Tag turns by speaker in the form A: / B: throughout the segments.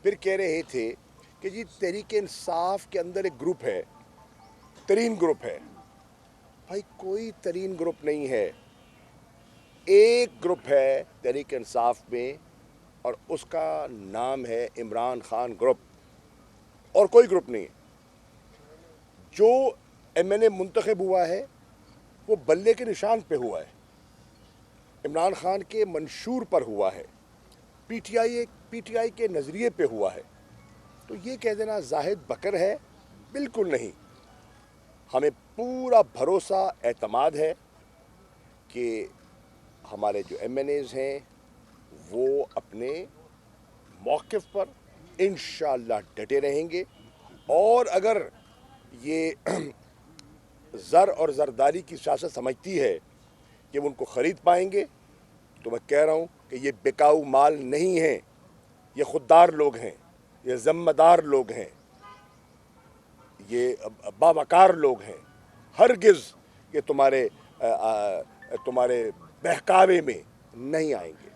A: پھر کہہ رہے تھے کہ جی تحریک انصاف کے اندر ایک گروپ ہے، ترین گروپ ہے. بھائی کوئی ترین گروپ نہیں ہے، ایک گروپ ہے تحریک انصاف میں اور اس کا نام ہے عمران خان گروپ، اور کوئی گروپ نہیں ہے. جو ایم این اے منتخب ہوا ہے وہ بلے کے نشان پہ ہوا ہے، عمران خان کے منشور پر ہوا ہے، پی ٹی آئی کے نظریے پہ ہوا ہے. تو یہ کہہ دینا زاہد بکر ہے، بالکل نہیں. ہمیں پورا بھروسہ اعتماد ہے کہ ہمارے جو ایم این ایز ہیں وہ اپنے موقف پر انشاءاللہ ڈٹے رہیں گے، اور اگر یہ زر اور زرداری کی سیاست سمجھتی ہے کہ وہ ان کو خرید پائیں گے، تو میں کہہ رہا ہوں کہ یہ بکاؤ مال نہیں ہیں، یہ خوددار لوگ ہیں، یہ ذمہ دار لوگ ہیں، یہ باوقار لوگ ہیں. ہرگز یہ تمہارے بہکاوے میں نہیں آئیں گے.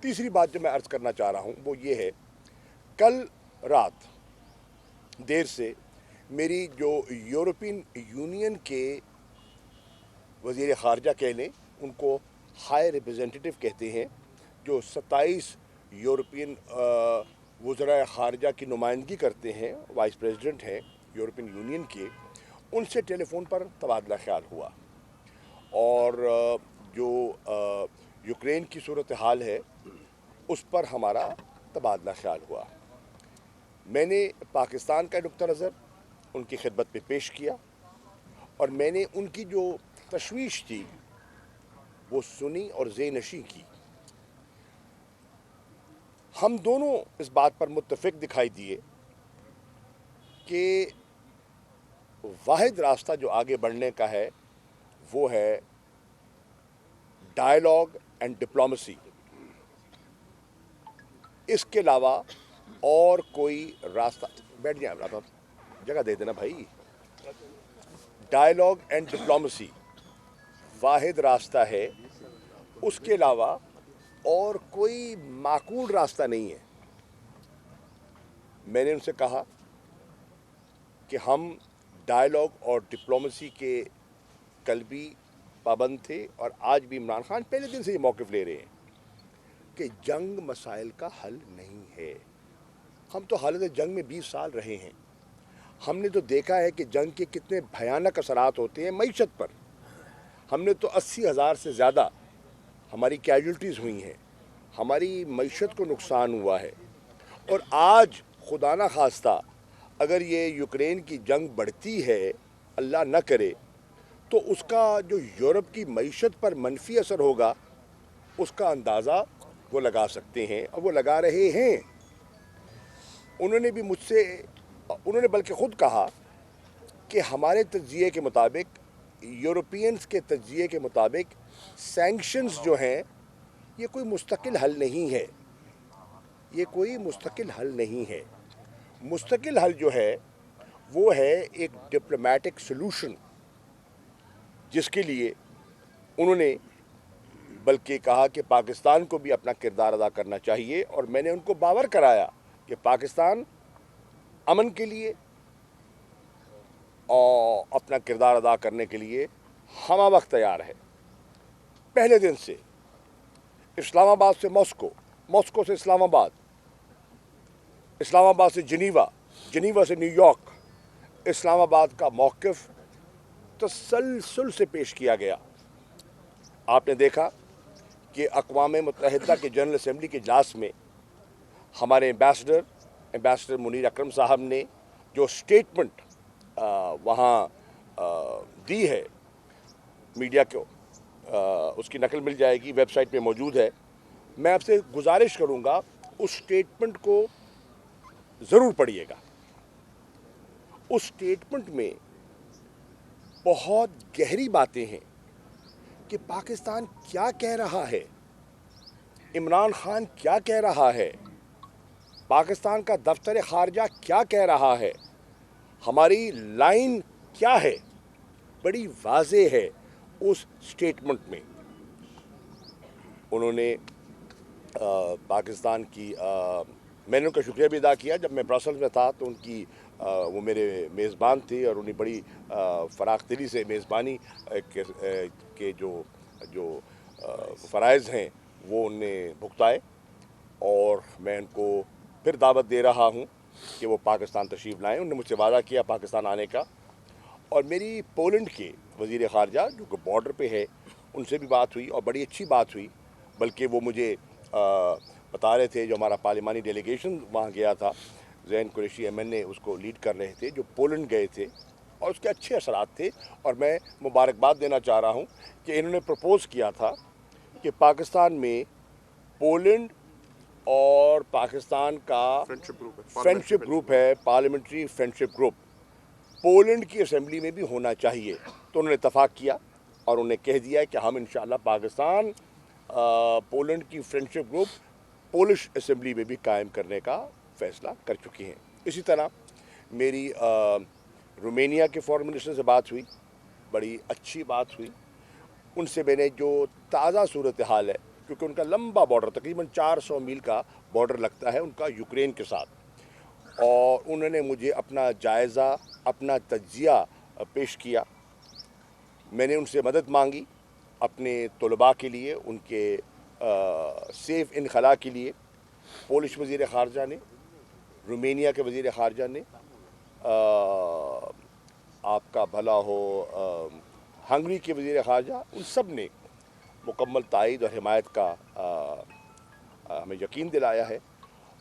A: تیسری بات جو میں عرض کرنا چاہ رہا ہوں وہ یہ ہے، کل رات دیر سے میری جو یورپین یونین کے وزیر خارجہ کہہ لیں، ان کو ہائی ریپریزنٹیٹیو کہتے ہیں، جو 27 یورپین وزراء خارجہ کی نمائندگی کرتے ہیں، وائس پریزیڈنٹ ہیں یورپین یونین کے، ان سے ٹیلی فون پر تبادلہ خیال ہوا. اور جو یوکرین کی صورتحال ہے اس پر ہمارا تبادلہ خیال ہوا. میں نے پاکستان کا نقطہ نظر ان کی خدمت پہ پیش کیا، اور میں نے ان کی جو تشویش تھی وہ سنی اور ذی نشیں کی. ہم دونوں اس بات پر متفق دکھائی دیے کہ واحد راستہ جو آگے بڑھنے کا ہے وہ ہے ڈائلاگ اینڈ ڈپلومیسی. اس کے علاوہ اور کوئی راستہ، بیٹھ جائیں آپ جگہ دے دینا بھائی. ڈائلاگ اینڈ ڈپلومیسی واحد راستہ ہے، اس کے علاوہ اور کوئی معقول راستہ نہیں ہے. میں نے ان سے کہا کہ ہم ڈائلاگ اور ڈپلومیسی کے کل بھی پابند تھے، اور آج بھی عمران خان پہلے دن سے یہ موقف لے رہے ہیں کہ جنگ مسائل کا حل نہیں ہے. ہم تو حالت جنگ میں 20 سال رہے ہیں، ہم نے تو دیکھا ہے کہ جنگ کے کتنے بھیانک اثرات ہوتے ہیں معیشت پر. ہم نے تو 80,000 سے زیادہ ہماری کیجولٹیز ہوئی ہیں، ہماری معیشت کو نقصان ہوا ہے. اور آج خدا نہ خواستہ اگر یہ یوکرین کی جنگ بڑھتی ہے، اللہ نہ کرے، تو اس کا جو یورپ کی معیشت پر منفی اثر ہوگا اس کا اندازہ وہ لگا سکتے ہیں، اور وہ لگا رہے ہیں. انہوں نے بلکہ خود کہا کہ ہمارے تجزیے کے مطابق، یورپینز کے تجزیے کے مطابق، سینکشنز جو ہیں یہ کوئی مستقل حل نہیں ہے. یہ کوئی مستقل حل نہیں ہے. مستقل حل جو ہے وہ ہے ایک ڈپلومیٹک سلوشن، جس کے لیے انہوں نے بلکہ کہا کہ پاکستان کو بھی اپنا کردار ادا کرنا چاہیے. اور میں نے ان کو باور کرایا کہ پاکستان امن کے لیے اور اپنا کردار ادا کرنے کے لیے ہمہ وقت تیار ہے. پہلے دن سے اسلام آباد سے موسکو، موسکو سے اسلام آباد، اسلام آباد سے جنیوا، جنیوا سے نیو یارک، اسلام آباد کا موقف تسلسل سے پیش کیا گیا. آپ نے دیکھا کہ اقوام متحدہ کے جنرل اسمبلی کے اجلاس میں ہمارے ایمبیسڈر منیر اکرم صاحب نے جو سٹیٹمنٹ وہاں دی ہے، میڈیا کو اس کی نقل مل جائے گی، ویب سائٹ پہ موجود ہے. میں آپ سے گزارش کروں گا اس سٹیٹمنٹ کو ضرور پڑھیے گا. اس سٹیٹمنٹ میں بہت گہری باتیں ہیں کہ پاکستان کیا کہہ رہا ہے، عمران خان کیا کہہ رہا ہے، پاکستان کا دفتر خارجہ کیا کہہ رہا ہے، ہماری لائن کیا ہے. بڑی واضح ہے اس سٹیٹمنٹ میں. انہوں نے پاکستان کی मैंने उनका शुक्रिया भी अदा किया। जब मैं ब्रसल्स में था तो उनकी वो मेरे मेज़बान थे और उन्हें बड़ी फ़राख दिली से मेज़बानी के जो फ़राइज़ हैं वो उनने भुगताए, और मैं उनको फिर दावत दे रहा हूँ कि वो पाकिस्तान तशरीफ़ लाएँ। उन्होंने मुझसे वादा किया पाकिस्तान आने का। और मेरी पोलैंड के वज़ीर ख़ारजा जो कि बॉर्डर पे है, उनसे भी बात हुई और बड़ी अच्छी बात हुई। बल्कि वो मुझे बता रहे थे, जो हमारा पार्लिमानी डेलीगेशन वहाँ गया था, ज़ैन कुरैशी MNA उसको लीड कर रहे थे, जो पोलैंड गए थे, और उसके अच्छे असरात थे। और मैं मुबारकबाद देना चाह रहा हूँ कि इन्होंने प्रपोज़ किया था कि पाकिस्तान में पोलैंड और पाकिस्तान का फ्रेंडशिप ग्रुप है, पार्लियामेंट्री फ्रेंडशिप ग्रुप, पोलैंड की असेंबली में भी होना चाहिए। तो उन्होंने इत्तफाक किया और उन्हें कह दिया कि हम इंशाअल्लाह पाकिस्तान पोलैंड की फ्रेंडशिप ग्रुप पोलिश असेंबली में भी कायम करने का फ़ैसला कर चुके हैं। इसी तरह मेरी रोमेनिया के फॉरेन मिनिस्टर से बात हुई, बड़ी अच्छी बात हुई। उनसे मैंने जो ताज़ा सूरत हाल है, क्योंकि उनका लंबा बॉर्डर, तकरीबन 400 मील का बॉर्डर लगता है उनका यूक्रेन के साथ, और उन्होंने मुझे अपना जायज़ा, अपना तज्ज़िया पेश किया। मैंने उनसे मदद मांगी अपने तलबा के लिए, उनके सेफ़ इनखला के लिए। पोलिश वज़ीर ख़ारजा ने, रोमेनिया के वज़ीर ख़ारजा ने, आपका भला हो, हंगरी के वज़ीर ख़ारजा, उन सब ने मुकम्मल तायीद और हिमायत का हमें यकीन दिलाया है।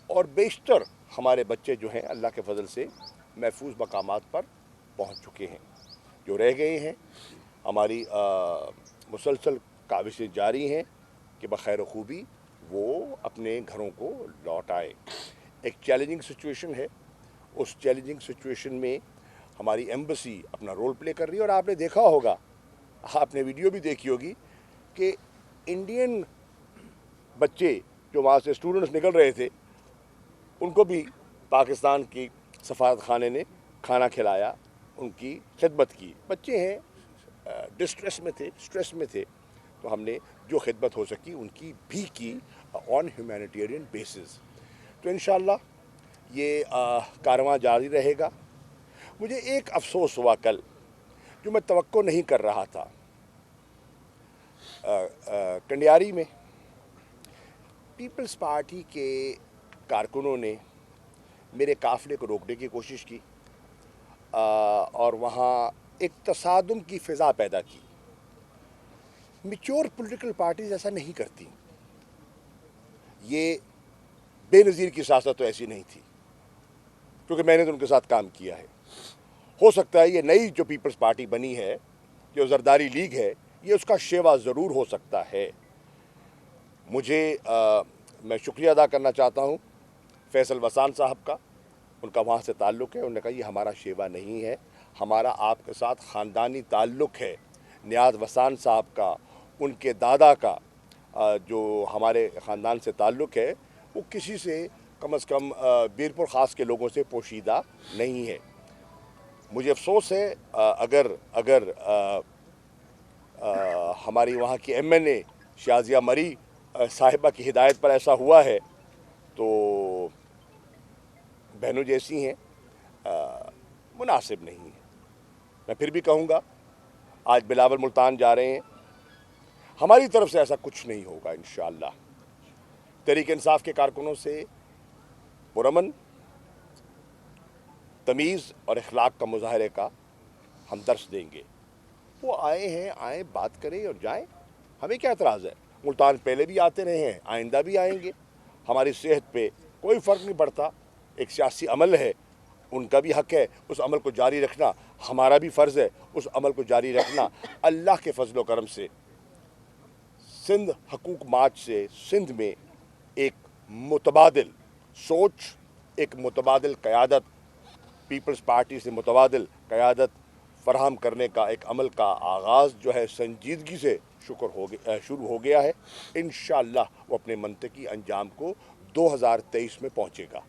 A: और बेशतर हमारे बच्चे जो हैं अल्लाह के फजल से महफूज मकामात पर पहुंच चुके हैं। जो रह गए हैं, हमारी मुसलसल काविशें जारी हैं कि बखैर खूबी वो अपने घरों को लौट आए। एक चैलेंजिंग सिचुएशन है, उस चैलेंजिंग सिचुएशन में हमारी एम्बेसी अपना रोल प्ले कर रही है। और आपने देखा होगा, आपने वीडियो भी देखी होगी कि इंडियन बच्चे जो वहाँ से स्टूडेंट्स निकल रहे थे, उनको भी पाकिस्तान की सफारत खाने ने खाना खिलाया, उनकी खिदमत की। बच्चे हैं, डिस्ट्रेस में थे, स्ट्रेस में थे, तो हमने जो खिदमत हो सकी उनकी भी की ऑन ह्यूमैनिटेरियन बेसिस। तो इंशाअल्लाह ये कारवां जारी रहेगा। मुझे एक अफसोस हुआ कल, जो मैं तवक्को नहीं कर रहा था। कंडियारी में पीपल्स पार्टी के कारकुनों ने मेरे काफ़िले को रोकने की कोशिश की और वहाँ एक तसादुम की फ़िज़ा पैदा की। मैच्योर पॉलिटिकल पार्टीज़ ऐसा नहीं करती। ये बेनज़ीर की सियासत तो ऐसी नहीं थी, क्योंकि मैंने तो उनके साथ काम किया है। हो सकता है ये नई जो पीपल्स पार्टी बनी है, जो ज़रदारी लीग है, ये उसका शेवा ज़रूर हो सकता है। मैं शुक्रिया अदा करना चाहता हूँ फैसल वसान साहब का। उनका वहाँ से ताल्लुक़ है। उन्होंने कहा ये हमारा शेवा नहीं है, हमारा आपके साथ ख़ानदानी ताल्लुक़ है। नियाज़ वसान साहब का, उनके दादा का जो हमारे ख़ानदान से ताल्लुक़ है, वो किसी से कम बीरपुर ख़ास के लोगों से पोशीदा नहीं है। मुझे अफसोस है अगर हमारी वहाँ की MNA शाज़िया मरी साहिबा की हिदायत पर ऐसा हुआ है, तो बहनों जैसी हैं, मुनासिब नहीं है। मैं फिर भी कहूँगा, आज बिलावल मुल्तान जा रहे हैं, हमारी तरफ से ऐसा कुछ नहीं होगा इंशाअल्लाह। तहरीक इंसाफ के कारकुनों से पुरअमन, तमीज़ और इखलाक का मुजाहरे का हम दर्स देंगे। वो आए हैं, आए, बात करें और जाएं, हमें क्या एतराज़ है। मुल्तान पहले भी आते रहे हैं, आइंदा भी आएंगे। हमारी सेहत पे कोई फ़र्क नहीं पड़ता। एक सियासी अमल है, उनका भी हक़ है उस अमल को जारी रखना, हमारा भी फ़र्ज़ है उस अमल को जारी रखना। अल्लाह के फजल व करम से सिंध हकूक़ मार्च से सिंध में एक मुतबादिल सोच, एक मुतबादिल क़यादत, पीपल्स पार्टी से मुतबादिल क़यादत फ़राहम करने का एक अमल का आगाज़ जो है संजीदगी से शुरू हो गया है। इंशाअल्लाह वो अपने मंतकी अंजाम को 2023 में पहुँचेगा।